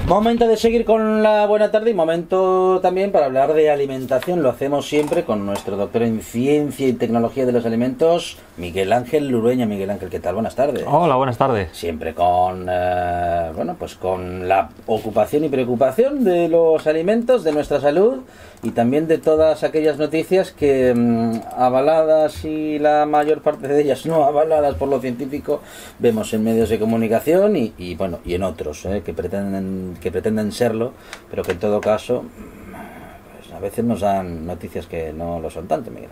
Momento de seguir con la buena tarde y momento también para hablar de alimentación. Lo hacemos siempre con nuestro doctor en Ciencia y Tecnología de los Alimentos, Miguel Ángel Lurueña. Miguel Ángel, ¿qué tal? Buenas tardes. Hola, buenas tardes. Siempre con, con la ocupación y preocupación de los alimentos, de nuestra salud y también de todas aquellas noticias que, avaladas y la mayor parte de ellas no avaladas por lo científico, vemos en medios de comunicación y en otros que pretenden serlo, pero que en todo caso pues a veces nos dan noticias que no lo son tanto, Miguel.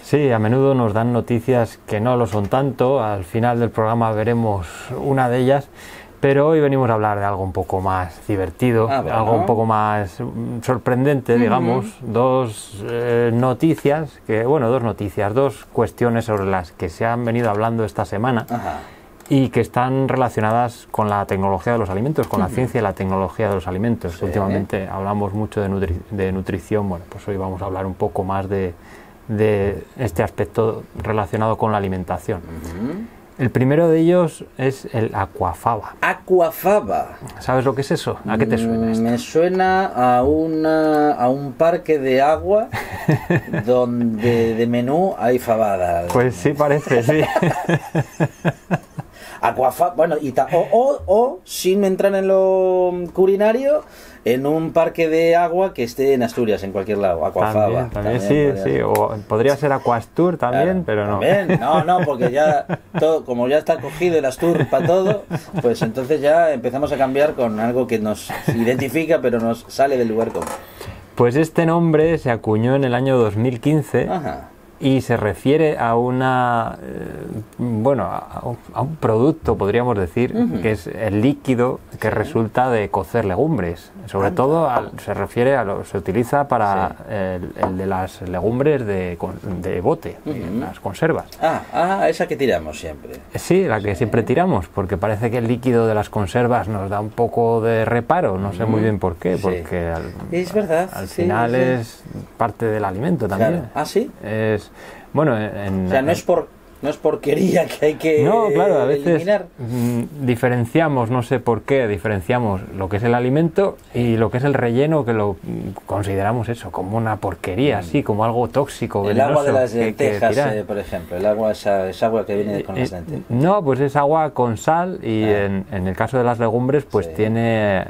Sí, a menudo nos dan noticias que no lo son tanto. Al final del programa veremos una de ellas, pero hoy venimos a hablar de algo un poco más divertido, algo un poco más sorprendente, digamos. Dos noticias, dos cuestiones sobre las que se han venido hablando esta semana. Ajá. Y que están relacionadas con la tecnología de los alimentos, con la ciencia y la tecnología de los alimentos. Sí. Últimamente hablamos mucho de nutrición, bueno, pues hoy vamos a hablar un poco más de este aspecto relacionado con la alimentación. El primero de ellos es el aquafaba. Aquafaba. ¿Sabes lo que es eso? ¿A qué te suena esto? Me suena a un parque de agua donde de menú hay fabada. Pues sí, parece, sí. Aquafaba, bueno, o sin entrar en lo culinario, en un parque de agua que esté en Asturias, en cualquier lado. Aquafaba. También sí. O podría ser Aquastur también, claro, pero no. No, porque ya todo, como ya está cogido el Astur para todo, pues entonces ya empezamos a cambiar con algo que nos identifica, pero nos sale del lugar común. Pues este nombre se acuñó en el año 2015. Ajá. Y se refiere a a un producto, podríamos decir, que es el líquido que resulta de cocer legumbres. Sobre todo se utiliza para el de las legumbres de bote, las conservas. Esa que tiramos siempre. Sí, la que siempre tiramos, porque parece que el líquido de las conservas nos da un poco de reparo, no sé muy bien por qué, porque es verdad, al final es parte del alimento también. Claro. ¿Ah, sí? No es porquería que hay que a veces eliminar. Diferenciamos, no sé por qué, diferenciamos lo que es el alimento y lo que es el relleno, que lo consideramos eso, como una porquería, así, como algo tóxico, venenoso. El agua de las lentejas, por ejemplo, el agua es agua que viene con las lentejas. No, pues es agua con sal y en el caso de las legumbres pues tiene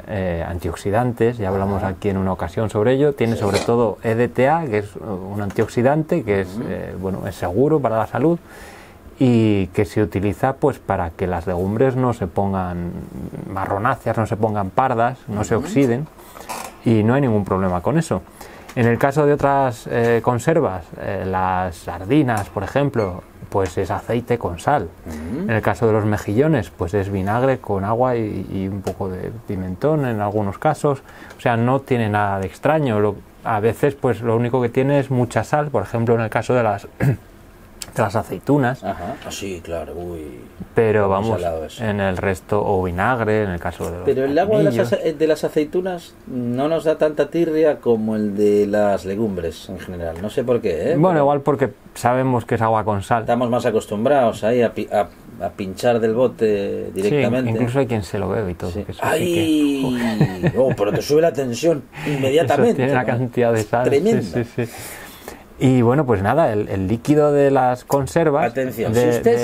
antioxidantes, ya hablamos aquí en una ocasión sobre ello, tiene sobre todo EDTA, que es un antioxidante que es seguro para la salud, y que se utiliza pues para que las legumbres no se pongan marronáceas, no se pongan pardas, no se oxiden, y no hay ningún problema con eso. En el caso de otras conservas, las sardinas, por ejemplo, pues es aceite con sal. En el caso de los mejillones, pues es vinagre con agua y un poco de pimentón en algunos casos. O sea, no tiene nada de extraño. A veces pues lo único que tiene es mucha sal, por ejemplo en el caso de las aceitunas. Ajá. Sí, claro. Pero vamos, en el resto, o vinagre, en el caso de los Pero el agua de las aceitunas no nos da tanta tirria como el de las legumbres en general. No sé por qué, Bueno, igual porque sabemos que es agua con sal. Estamos más acostumbrados ahí a pinchar del bote directamente. Sí, incluso hay quien se lo bebe y todo. Sí. Pero te sube la tensión inmediatamente. Eso tiene una cantidad de sal. Tremenda. Sí. Y bueno, pues nada, el líquido de las conservas. Atención, si usted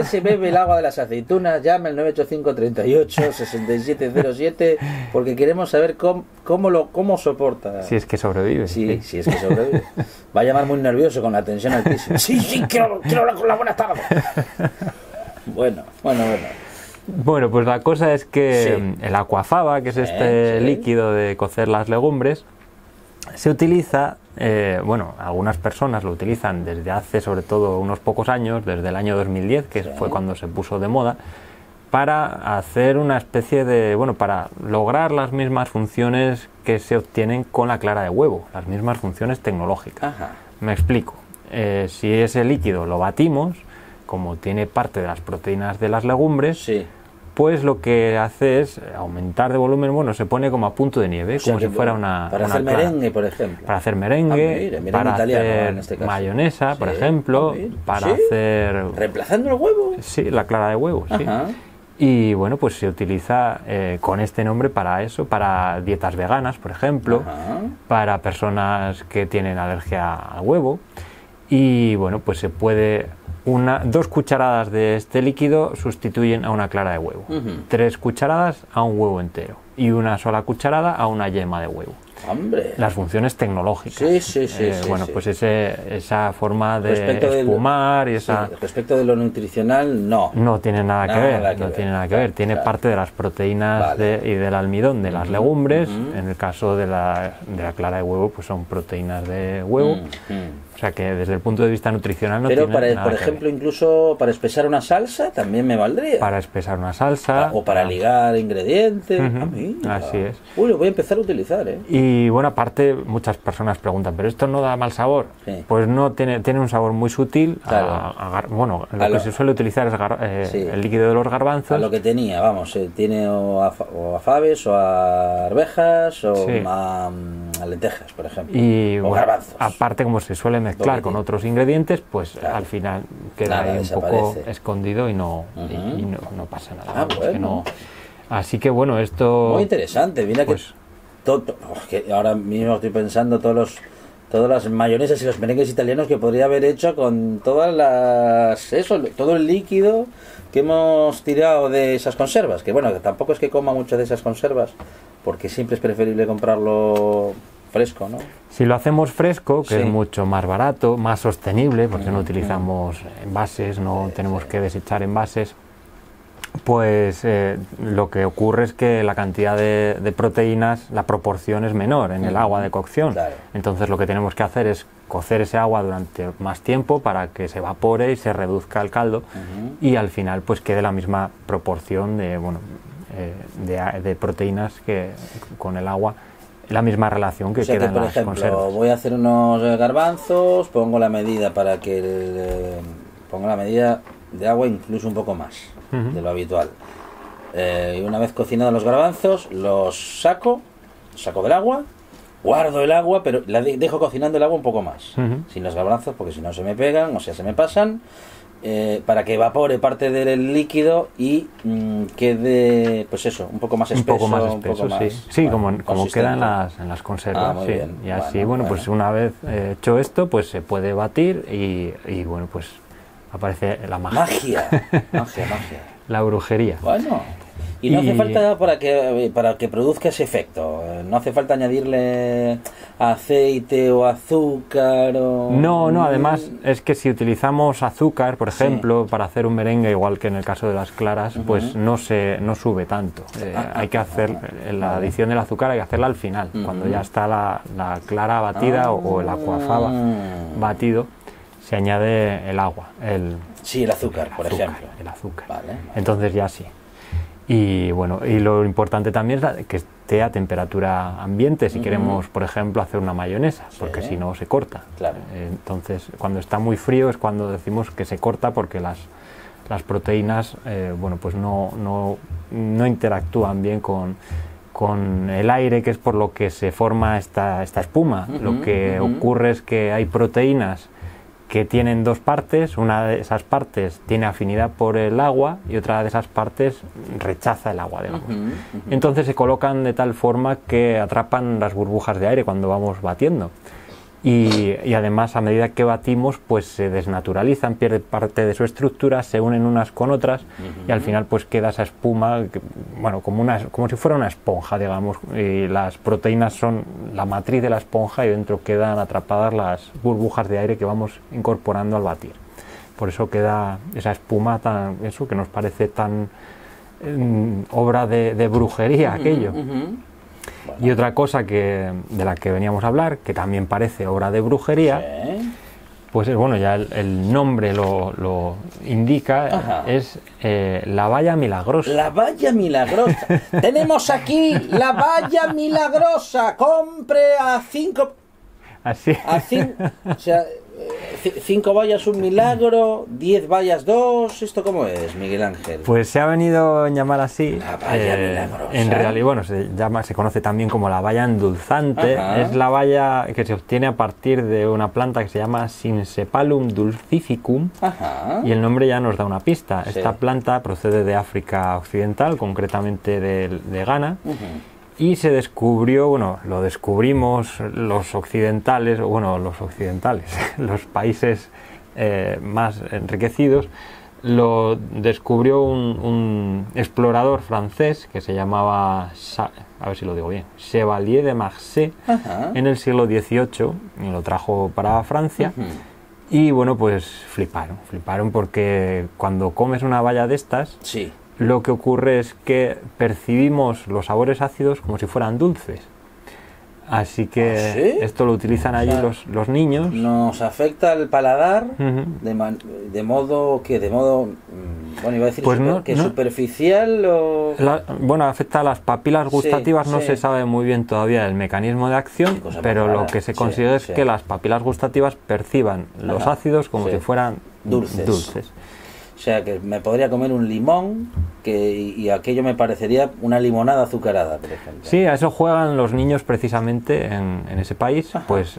se bebe el agua de las aceitunas, llame al 985 38 6707 porque queremos saber cómo soporta. Si es que sobrevive. Sí, es que sobrevive. Va a llamar muy nervioso con la tensión altísima. Sí, quiero hablar con la buena tarde. Bueno. Bueno, pues la cosa es que el aquafaba, que es líquido de cocer las legumbres, se utiliza, algunas personas lo utilizan desde hace sobre todo unos pocos años, desde el año 2010, que fue cuando se puso de moda, para hacer una especie de, para lograr las mismas funciones que se obtienen con la clara de huevo, las mismas funciones tecnológicas. Ajá. Me explico. Si ese líquido lo batimos, como tiene parte de las proteínas de las legumbres, pues lo que hace es aumentar de volumen, se pone como a punto de nieve, como si fuera una hacer merengue, por ejemplo. Para hacer merengue, para hacer mayonesa, por ejemplo, para hacer... ¿Reemplazando el huevo? Sí, la clara de huevo, sí. Y bueno, pues se utiliza con este nombre para eso, para dietas veganas, por ejemplo, para personas que tienen alergia al huevo. Y bueno, pues se puede... 2 cucharadas de este líquido sustituyen a una clara de huevo, 3 cucharadas a un huevo entero y 1 sola cucharada a una yema de huevo. ¡Hombre! Las funciones tecnológicas. Sí. Bueno, pues esa forma de espumar y esa... Respecto de lo nutricional, no. No tiene nada que ver, no tiene nada que ver. Tiene parte de las proteínas y del almidón de las legumbres. En el caso de la clara de huevo, pues son proteínas de huevo. O sea que desde el punto de vista nutricional no tiene nada que ver. Pero por ejemplo, incluso para espesar una salsa también me valdría. Para espesar una salsa. O para ligar ingredientes. Así es. Uy, lo voy a empezar a utilizar, ¿eh? Y bueno, aparte muchas personas preguntan, ¿pero esto no da mal sabor? Sí. Pues no, tiene un sabor muy sutil. Claro. Bueno, lo que se suele utilizar es el líquido de los garbanzos. A lo que tenía, vamos, tiene o a faves, o a arvejas, o a lentejas, por ejemplo. Y o garbanzos. Aparte, como se suele mezclar con otros ingredientes, pues al final queda ahí un poco escondido y no pasa nada. Bueno. Así que bueno, esto... Muy interesante, mira pues, que ahora mismo estoy pensando todas las mayonesas y los merengues italianos que podría haber hecho con todo el líquido que hemos tirado de esas conservas, que bueno, que tampoco es que coma mucho de esas conservas, porque siempre es preferible comprarlo fresco, ¿no? Si lo hacemos fresco, que es mucho más barato, más sostenible, porque no utilizamos envases, no tenemos que desechar envases, pues lo que ocurre es que la cantidad de proteínas, la proporción es menor en el agua de cocción. Claro. Entonces lo que tenemos que hacer es cocer ese agua durante más tiempo para que se evapore y se reduzca el caldo y al final pues quede la misma proporción de proteínas que con el agua, la misma relación que queda en las conservas. Por ejemplo, voy a hacer unos garbanzos, pongo la medida de agua incluso un poco más de lo habitual. Y una vez cocinados los garbanzos, los saco del agua, guardo el agua, pero la dejo cocinando el agua un poco más, sin los garbanzos, porque si no se me pegan, o sea, se me pasan, para que evapore parte del líquido y quede, pues eso, un poco más espeso. Un poco más, sí, bueno, como queda en las conservas. Muy bien. Y así, bueno, pues una vez hecho esto, pues se puede batir y bueno, pues aparece la magia. Magia. La brujería. Bueno, y no hace falta para que produzca ese efecto. No hace falta añadirle aceite o azúcar o... No, además es que si utilizamos azúcar, por ejemplo, para hacer un merengue, igual que en el caso de las claras, pues no sube tanto. Hay que hacer la adición del azúcar, hay que hacerla al final, cuando ya está la clara batida o el aquafaba batido. Se añade el agua, el azúcar, por ejemplo. El azúcar. Vale. Entonces ya sí. Y bueno, y lo importante también es que esté a temperatura ambiente si queremos, por ejemplo, hacer una mayonesa, porque si no se corta. Claro. Entonces, cuando está muy frío es cuando decimos que se corta porque las proteínas, pues no interactúan bien con el aire, que es por lo que se forma esta espuma. Lo que ocurre es que hay proteínas que tienen 2 partes, una de esas partes tiene afinidad por el agua y otra de esas partes rechaza el agua, digamos. Entonces se colocan de tal forma que atrapan las burbujas de aire cuando vamos batiendo. Y además, a medida que batimos, pues se desnaturalizan, pierde parte de su estructura, se unen unas con otras y al final pues queda esa espuma, como si fuera una esponja, digamos, y las proteínas son la matriz de la esponja y dentro quedan atrapadas las burbujas de aire que vamos incorporando al batir. Por eso queda esa espuma que nos parece tan obra de brujería aquello. Bueno. Y otra cosa de la que veníamos a hablar, que también parece obra de brujería, pues es ya el nombre lo indica, es la valla milagrosa. La valla milagrosa. Tenemos aquí la valla milagrosa. Compre a 5. Así. O sea, 5 vallas un milagro, 10 vallas 2, ¿esto cómo es, Miguel Ángel? Pues se ha venido a llamar así. La valla milagrosa. En realidad, bueno, se conoce también como la valla endulzante. Ajá. Es la valla que se obtiene a partir de una planta que se llama Syncephalum dulcificum. Ajá. Y el nombre ya nos da una pista. Sí. Esta planta procede de África Occidental, concretamente de Ghana. Y se descubrió, bueno, lo descubrimos los occidentales, los países más enriquecidos, lo descubrió un explorador francés que se llamaba, a ver si lo digo bien, Chevalier de Marseille, en el siglo XVIII, y lo trajo para Francia. Y bueno, pues fliparon porque cuando comes una valla de estas, Sí. lo que ocurre es que percibimos los sabores ácidos como si fueran dulces. Así que ¿Ah, sí? esto lo utilizan allí los niños. Nos afecta el paladar Ujú. de modo que, bueno, iba a decir Pues no. superficial o... Bueno, afecta a las papilas gustativas, no sí. se sabe muy bien todavía el mecanismo de acción, Qué cosa más pero rara. lo que se Sí, consigue es sí. que las papilas gustativas perciban los Ajá. ácidos como Sí. si fueran Dulces. O sea, que me podría comer un limón y aquello me parecería una limonada azucarada, por ejemplo. Sí, a eso juegan los niños precisamente en ese país. Ajá. Pues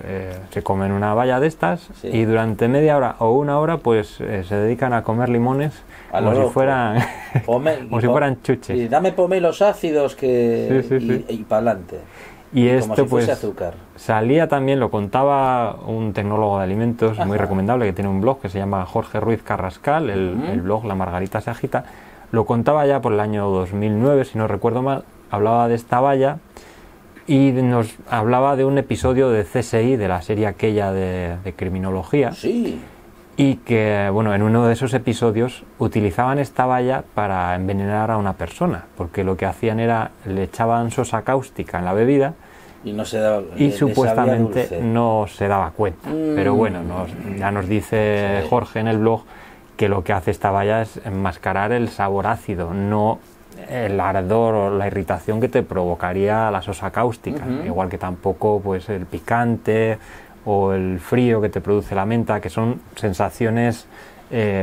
se comen una valla de estas Sí. y durante media hora o una hora pues se dedican a comer limones A lo como si loco. fueran Como si fueran chuches. Y dame pomelos ácidos Sí. y para adelante. Y como esto si pues fuese azúcar. salía también, lo contaba un tecnólogo de alimentos muy Ajá. recomendable que tiene un blog que se llama Jorge Ruiz Carrascal, el blog La Margarita se agita. Lo contaba ya por el año 2009, si no recuerdo mal, hablaba de esta valla y nos hablaba de un episodio de CSI, de la serie aquella de criminología, Sí. y que, bueno, en uno de esos episodios utilizaban esta valla para envenenar a una persona, porque lo que hacían era, le echaban sosa cáustica en la bebida Y no se daba, y le sabía supuestamente dulce. no se daba cuenta. Pero bueno, ya nos dice Sí. Jorge en el blog que lo que hace esta valla es enmascarar el sabor ácido, no el ardor o la irritación que te provocaría la sosa cáustica. Igual que tampoco pues el picante o el frío que te produce la menta, que son sensaciones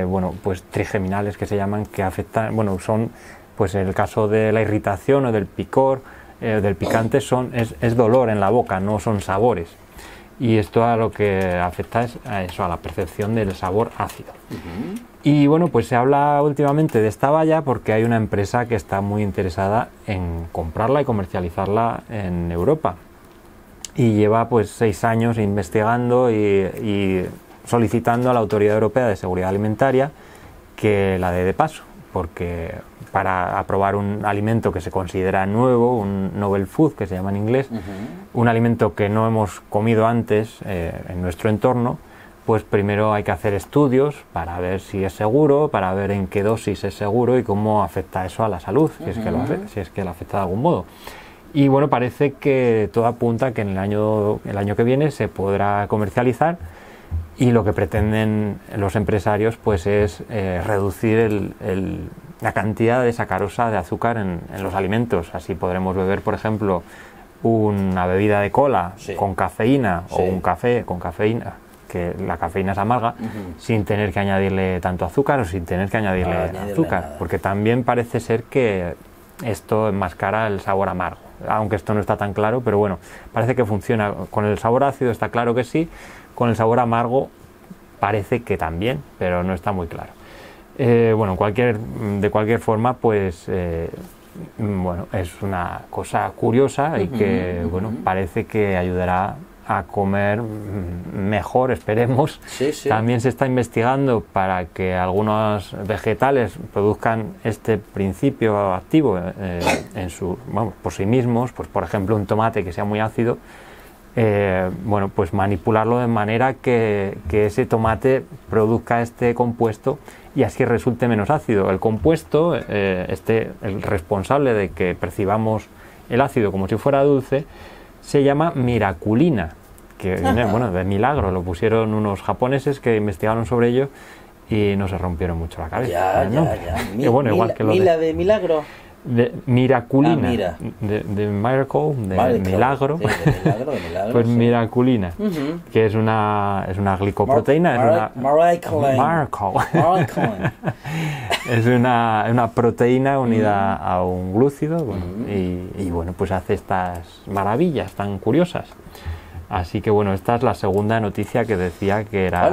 bueno, pues trigeminales que se llaman, que afectan, bueno, son, pues en el caso de la irritación o del picor, del picante, es dolor en la boca, no son sabores. Y esto a lo que afecta es a eso, a la percepción del sabor ácido. Y bueno, pues se habla últimamente de esta valla porque hay una empresa que está muy interesada en comprarla y comercializarla en Europa. Y lleva pues 6 años investigando y solicitando a la Autoridad Europea de Seguridad Alimentaria que la dé de paso, porque para aprobar un alimento que se considera nuevo, un novel food que se llama en inglés, un alimento que no hemos comido antes en nuestro entorno, pues primero hay que hacer estudios para ver si es seguro, para ver en qué dosis es seguro y cómo afecta eso a la salud, si es que lo afecta de algún modo. Y bueno, parece que todo apunta que en el año que viene se podrá comercializar, y lo que pretenden los empresarios pues es reducir la cantidad de sacarosa de azúcar en los alimentos. Así podremos beber, por ejemplo, una bebida de cola con cafeína o un café con cafeína, que la cafeína es amarga, sin tener que añadirle tanto azúcar o sin tener que añadirle azúcar, nada. porque también parece ser que esto enmascara el sabor amargo, aunque esto no está tan claro, pero bueno, parece que funciona. Con el sabor ácido está claro que sí, con el sabor amargo parece que también, pero no está muy claro. Bueno, de cualquier forma, pues bueno, es una cosa curiosa y que bueno, parece que ayudará a comer mejor, esperemos. También se está investigando para que algunos vegetales produzcan este principio activo por sí mismos, pues por ejemplo un tomate que sea muy ácido, bueno, pues manipularlo de manera que ese tomate produzca este compuesto y así resulte menos ácido. El compuesto, el responsable de que percibamos el ácido como si fuera dulce, se llama miraculina, que viene, bueno, de milagro. Lo pusieron unos japoneses que investigaron sobre ello y no se rompieron mucho la cabeza. Ya. Y bueno, igual que lo de milagro. De miraculina, mira. de miracle, de Vale, milagro, sí, de milagro, pues sí. miraculina, que es una glicoproteína, es una proteína unida a un glúcido, bueno, y bueno, pues hace estas maravillas tan curiosas. Así que bueno, esta es la segunda noticia que decía que era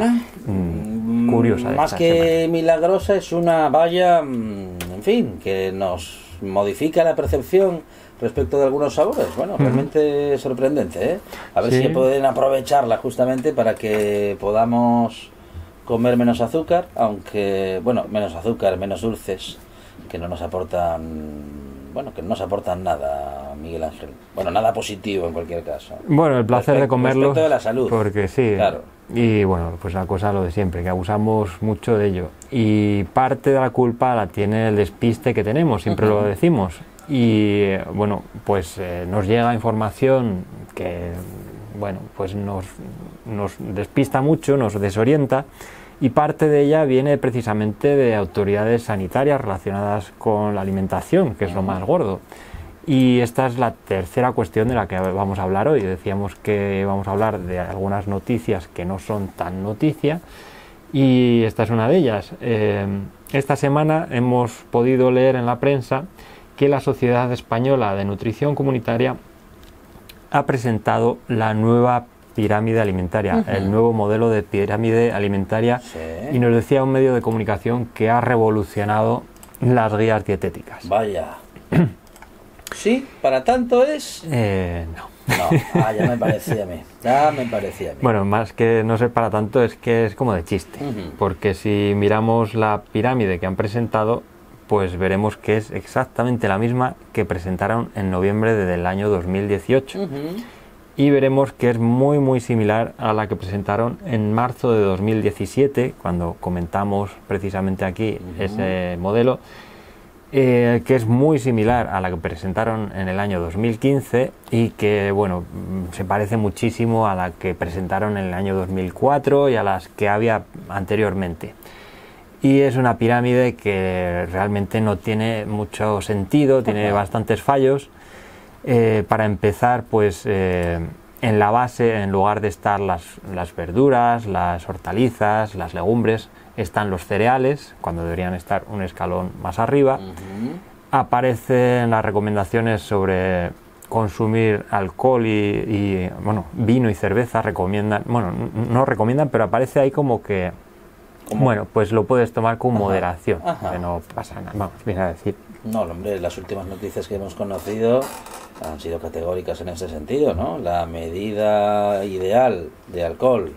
curiosa. Más que milagrosa, es una valla, en fin, que nos modifica la percepción respecto de algunos sabores. Bueno, realmente sorprendente, ¿eh? A ver si pueden aprovecharla justamente para que podamos comer menos azúcar, aunque, bueno, menos azúcar, menos dulces, que no nos aportan, bueno, que no nos aportan nada, Miguel Ángel. Bueno, nada positivo en cualquier caso. Bueno, el placer de comerlos. Respecto de la salud. Porque sí, claro. Y bueno, pues la cosa lo de siempre, que abusamos mucho de ello. Y parte de la culpa la tiene el despiste que tenemos, siempre lo decimos. Y bueno, pues nos llega información que, bueno, pues nos despista mucho, nos desorienta. Y parte de ella viene precisamente de autoridades sanitarias relacionadas con la alimentación, que es lo más gordo. Y esta es la tercera cuestión de la que vamos a hablar hoy. Decíamos que vamos a hablar de algunas noticias que no son tan noticia, y esta es una de ellas. Esta semana hemos podido leer en la prensa que la Sociedad Española de Nutrición Comunitaria ha presentado la nueva pirámide alimentaria, el nuevo modelo de pirámide alimentaria, y nos decía un medio de comunicación que ha revolucionado las guías dietéticas. Vaya. ¿Sí? ¿Para tanto es? No, ya me parecía a mí. Bueno, más que no ser para tanto, es que es como de chiste, porque si miramos la pirámide que han presentado, pues veremos que es exactamente la misma que presentaron en noviembre del año 2018. Y veremos que es muy muy similar a la que presentaron en marzo de 2017, cuando comentamos precisamente aquí ese modelo, que es muy similar a la que presentaron en el año 2015 y que, bueno, se parece muchísimo a la que presentaron en el año 2004 y a las que había anteriormente. Y es una pirámide que realmente no tiene mucho sentido, tiene bastantes fallos. Para empezar, pues en la base, en lugar de estar las verduras, las hortalizas, las legumbres, están los cereales, cuando deberían estar un escalón más arriba. Aparecen las recomendaciones sobre consumir alcohol y bueno, vino y cerveza. Recomiendan, bueno, no recomiendan, pero aparece ahí como que, bueno, pues lo puedes tomar con moderación, que no pasa nada. Vamos, viene a decir. No, hombre, las últimas noticias que hemos conocido han sido categóricas en ese sentido, ¿no? La medida ideal de alcohol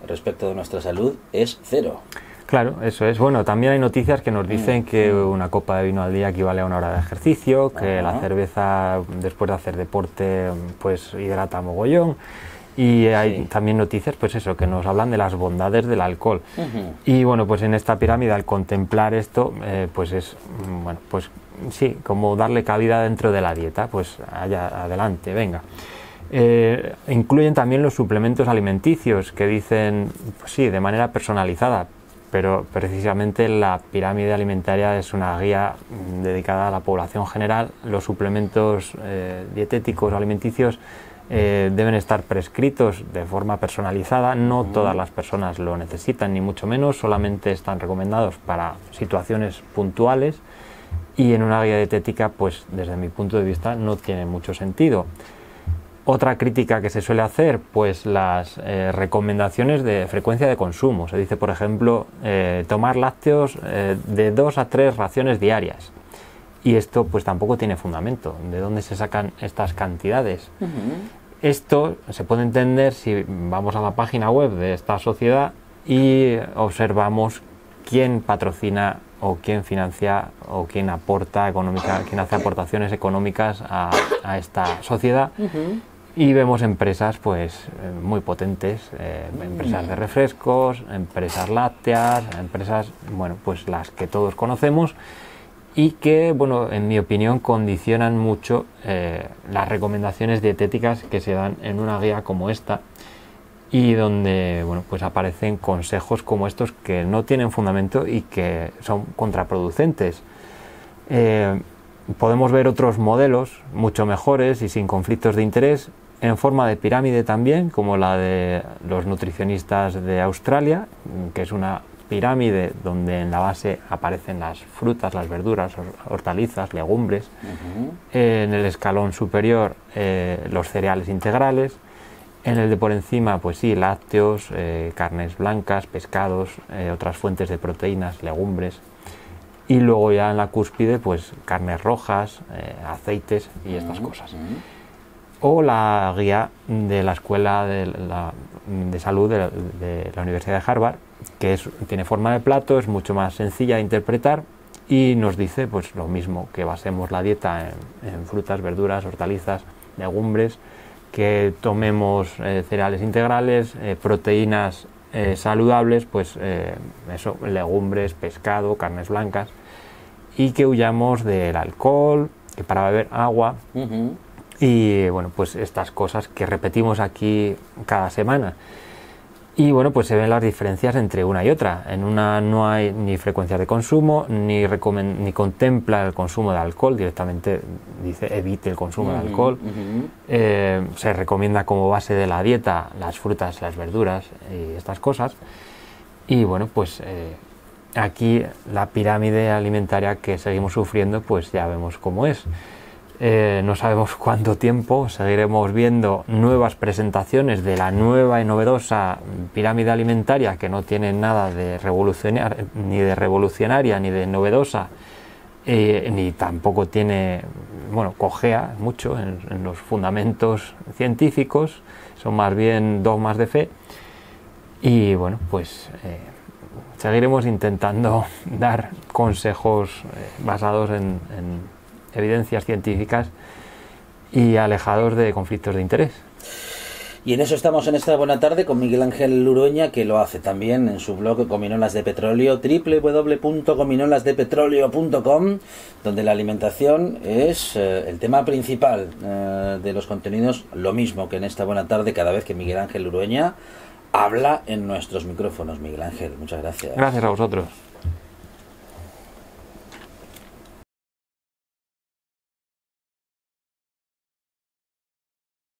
respecto de nuestra salud es 0. Claro, eso es. Bueno, también hay noticias que nos dicen que una copa de vino al día equivale a una hora de ejercicio, que la cerveza después de hacer deporte pues hidrata mogollón. Y hay también noticias, pues eso, que nos hablan de las bondades del alcohol. Y bueno, pues en esta pirámide, al contemplar esto, pues es, bueno, pues sí, como darle cabida dentro de la dieta, pues allá adelante, venga. Incluyen también los suplementos alimenticios, que dicen, pues sí, de manera personalizada, pero precisamente la pirámide alimentaria es una guía dedicada a la población general. Los suplementos dietéticos alimenticios deben estar prescritos de forma personalizada. No todas las personas lo necesitan, ni mucho menos, solamente están recomendados para situaciones puntuales, y en una guía dietética, pues desde mi punto de vista, no tiene mucho sentido. Otra crítica que se suele hacer, pues las recomendaciones de frecuencia de consumo. Se dice, por ejemplo, tomar lácteos de 2 a 3 raciones diarias. Y esto pues tampoco tiene fundamento. ¿De dónde se sacan estas cantidades? Esto se puede entender si vamos a la página web de esta sociedad y observamos quién patrocina o quién financia o quién aporta quién hace aportaciones económicas a esta sociedad. Y vemos empresas pues muy potentes, empresas de refrescos, empresas lácteas, empresas, bueno, pues las que todos conocemos, y que, bueno, en mi opinión condicionan mucho las recomendaciones dietéticas que se dan en una guía como esta, y donde, bueno, pues aparecen consejos como estos que no tienen fundamento y que son contraproducentes. podemos ver otros modelos mucho mejores y sin conflictos de interés en forma de pirámide también, como la de los nutricionistas de Australia, que es una pirámide donde en la base aparecen las frutas, las verduras, hortalizas, legumbres. En el escalón superior los cereales integrales. En el de por encima, pues sí, lácteos, carnes blancas, pescados, otras fuentes de proteínas, legumbres. Y luego ya en la cúspide, pues carnes rojas, aceites y estas cosas. O la guía de la Escuela de Salud de la Universidad de Harvard, que tiene forma de plato, es mucho más sencilla de interpretar y nos dice pues lo mismo, que basemos la dieta en frutas, verduras, hortalizas, legumbres, que tomemos cereales integrales, proteínas saludables, pues eso, legumbres, pescado, carnes blancas, y que huyamos del alcohol, que para beber agua. Y bueno, pues estas cosas que repetimos aquí cada semana. Y bueno, pues se ven las diferencias entre una y otra. En una no hay ni frecuencias de consumo, ni contempla el consumo de alcohol, directamente dice evite el consumo de alcohol. Se recomienda como base de la dieta las frutas, las verduras y estas cosas. Y bueno, pues aquí la pirámide alimentaria que seguimos sufriendo, pues ya vemos cómo es. No sabemos cuánto tiempo seguiremos viendo nuevas presentaciones de la nueva y novedosa pirámide alimentaria, que no tiene nada de revolucionaria ni de novedosa, ni tampoco tiene, bueno, cojea mucho en los fundamentos científicos, son más bien dogmas de fe. Y bueno, pues seguiremos intentando dar consejos basados en evidencias científicas y alejados de conflictos de interés. Y en eso estamos en esta buena tarde con Miguel Ángel Urueña, que lo hace también en su blog Gominolas de Petróleo, www.gominolasdepetroleo.com, donde la alimentación es el tema principal de los contenidos, lo mismo que en esta buena tarde cada vez que Miguel Ángel Urueña habla en nuestros micrófonos. Miguel Ángel, muchas gracias. Gracias a vosotros.